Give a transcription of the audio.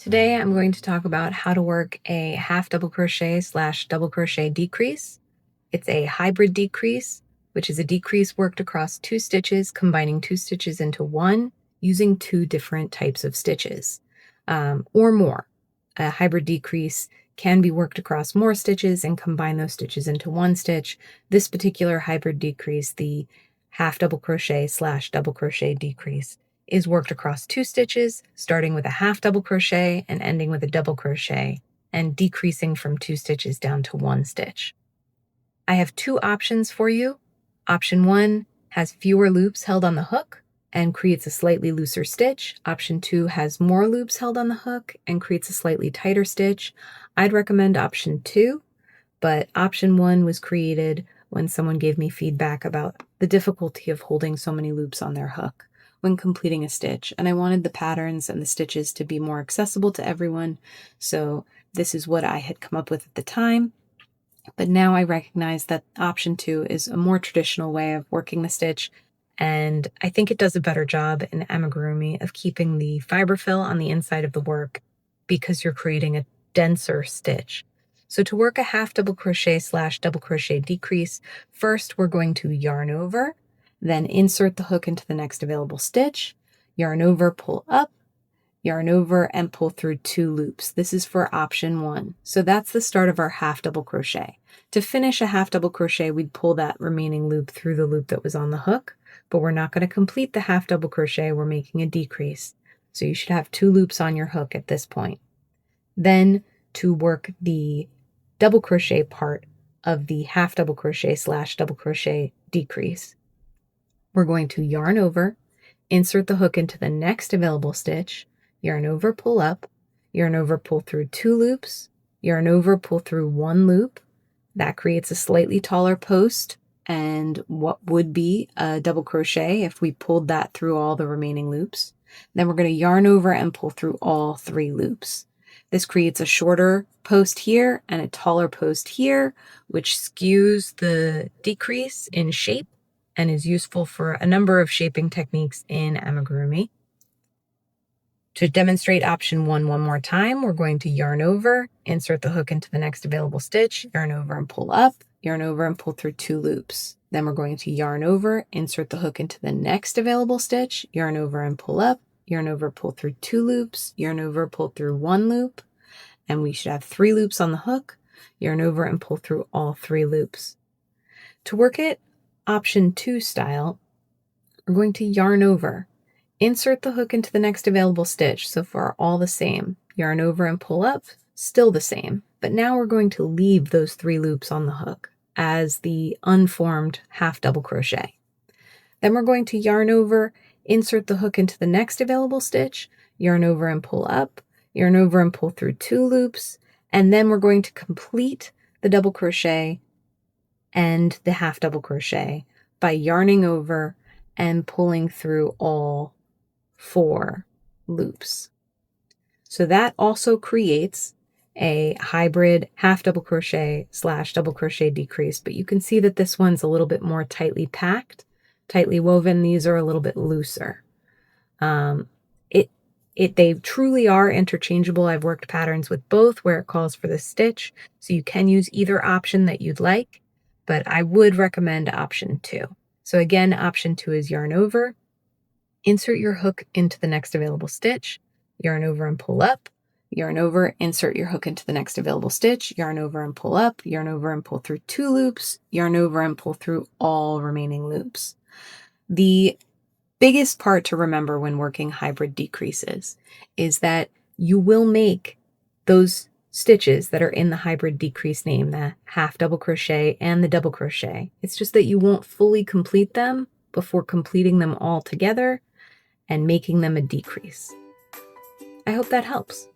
Today I'm going to talk about how to work a half double crochet / double crochet decrease. It's a hybrid decrease, which is a decrease worked across 2 stitches, combining 2 stitches into one using 2 different types of stitches, or more. A hybrid decrease can be worked across more stitches and combine those stitches into one stitch. This particular hybrid decrease, the half double crochet / double crochet decrease, is worked across 2 stitches, starting with a half double crochet and ending with a double crochet, and decreasing from 2 stitches down to 1 stitch. I have 2 options for you. Option 1 has fewer loops held on the hook and creates a slightly looser stitch. Option 2 has more loops held on the hook and creates a slightly tighter stitch. I'd recommend option 2, but option 1 was created when someone gave me feedback about the difficulty of holding so many loops on their hook when completing a stitch, and I wanted the patterns and the stitches to be more accessible to everyone, so this is what I had come up with at the time. But now I recognize that option 2 is a more traditional way of working the stitch, and I think it does a better job in amigurumi of keeping the fiber fill on the inside of the work because you're creating a denser stitch. So to work a half double crochet / double crochet decrease, first we're going to yarn over, then insert the hook into the next available stitch, yarn over, pull up, yarn over, and pull through 2 loops. This is for option 1. So that's the start of our half double crochet. To finish a half double crochet, we'd pull that remaining loop through the loop that was on the hook, but we're not going to complete the half double crochet. We're making a decrease. So you should have 2 loops on your hook at this point. Then to work the double crochet part of the half double crochet / double crochet decrease, we're going to yarn over, insert the hook into the next available stitch, yarn over, pull up, yarn over, pull through 2 loops, yarn over, pull through 1 loop. That creates a slightly taller post and what would be a double crochet if we pulled that through all the remaining loops. Then we're going to yarn over and pull through all 3 loops. This creates a shorter post here and a taller post here, which skews the decrease in shape and is useful for a number of shaping techniques in amigurumi. To demonstrate option 1 one more time, we're going to yarn over, insert the hook into the next available stitch, yarn over and pull up, yarn over and pull through 2 loops. Then we're going to yarn over, insert the hook into the next available stitch, yarn over and pull up, yarn over, pull through 2 loops, yarn over, pull through 1 loop, and we should have 3 loops on the hook, yarn over and pull through all 3 loops. To work it option 2 style, we're going to yarn over, insert the hook into the next available stitch. So far, all the same. Yarn over and pull up, still the same. But now we're going to leave those 3 loops on the hook as the unformed half double crochet. Then we're going to yarn over, insert the hook into the next available stitch, yarn over and pull up, yarn over and pull through 2 loops, and then we're going to complete the double crochet and the half double crochet by yarning over and pulling through all 4 loops. So that also creates a hybrid half double crochet / double crochet decrease, but you can see that this one's a little bit more tightly packed, tightly woven. These are a little bit looser. They truly are interchangeable. I've worked patterns with both where it calls for the stitch, so you can use either option that you'd like, but I would recommend option 2. So again, option 2 is yarn over, insert your hook into the next available stitch, yarn over and pull up, yarn over, insert your hook into the next available stitch, yarn over and pull up, yarn over and pull through 2 loops, yarn over and pull through all remaining loops. The biggest part to remember when working hybrid decreases is that you will make those stitches that are in the hybrid decrease name, the half double crochet and the double crochet. It's just that you won't fully complete them before completing them all together and making them a decrease. I hope that helps.